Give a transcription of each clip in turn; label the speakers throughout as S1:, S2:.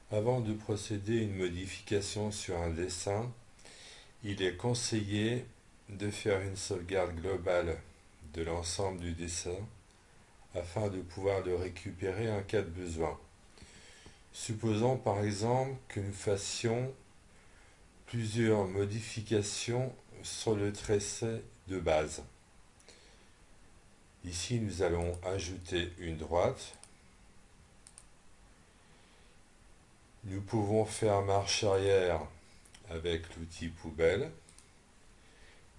S1: Avant de procéder à une modification sur un dessin, il est conseillé de faire une sauvegarde globale de l'ensemble du dessin afin de pouvoir le récupérer en cas de besoin. Supposons par exemple que nous fassions plusieurs modifications sur le tracé de base. Ici, nous allons ajouter une droite. Nous pouvons faire marche arrière avec l'outil poubelle,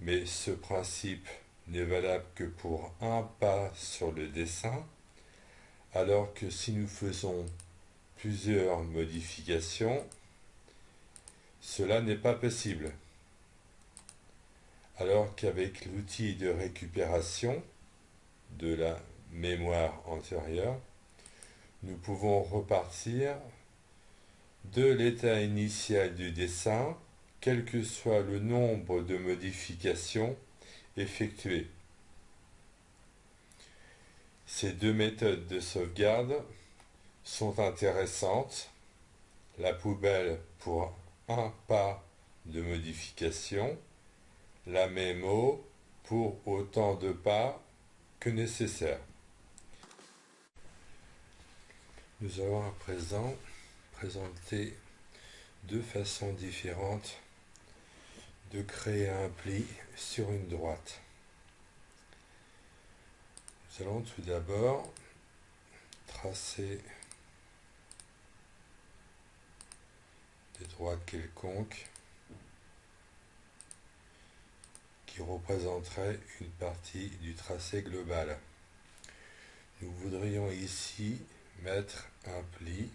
S1: mais ce principe n'est valable que pour un pas sur le dessin, alors que si nous faisons plusieurs modifications, cela n'est pas possible. Alors qu'avec l'outil de récupération de la mémoire antérieure, nous pouvons repartir de l'état initial du dessin, quel que soit le nombre de modifications effectuées. Ces deux méthodes de sauvegarde sont intéressantes. La poubelle pour un pas de modification, la mémo pour autant de pas que nécessaire. Nous allons à présent présenter deux façons différentes de créer un pli sur une droite. Nous allons tout d'abord tracer des droites quelconques qui représenteraient une partie du tracé global. Nous voudrions ici mettre un pli.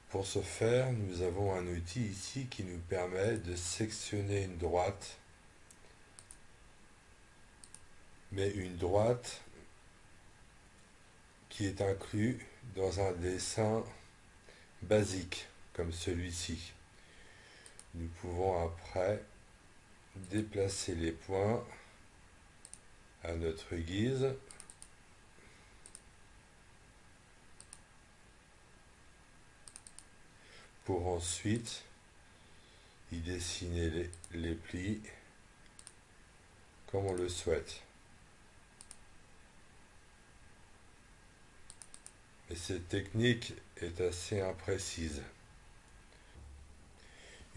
S1: Pour ce faire, nous avons un outil ici qui nous permet de sectionner une droite, mais une droite qui est inclue dans un dessin basique comme celui-ci. Nous pouvons après déplacer les points à notre guise pour ensuite y dessiner les plis comme on le souhaite. Mais cette technique est assez imprécise.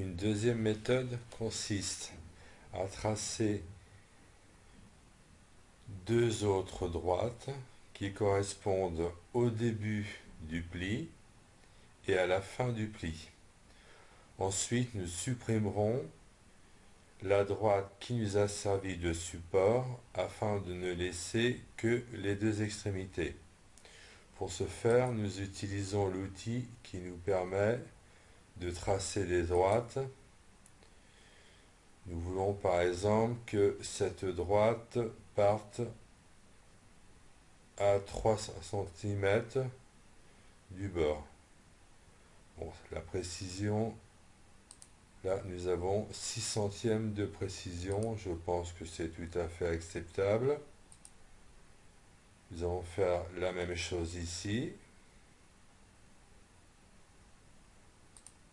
S1: Une deuxième méthode consiste à tracer deux autres droites qui correspondent au début du pli et à la fin du pli. Ensuite, nous supprimerons la droite qui nous a servi de support afin de ne laisser que les deux extrémités. Pour ce faire, nous utilisons l'outil qui nous permet de tracer des droites. Nous voulons par exemple que cette droite parte à 3 cm du bord. Bon, la précision, là nous avons 6 centièmes de précision, je pense que c'est tout à fait acceptable. Nous allons faire la même chose ici.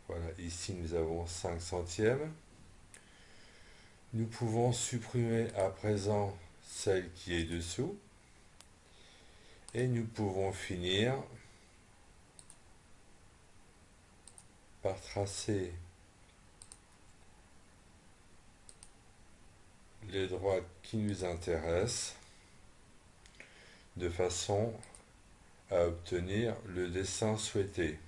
S1: Voilà, ici nous avons 5 centièmes. Nous pouvons supprimer à présent celle qui est dessous. Et nous pouvons finir par tracer les droites qui nous intéressent de façon à obtenir le dessin souhaité.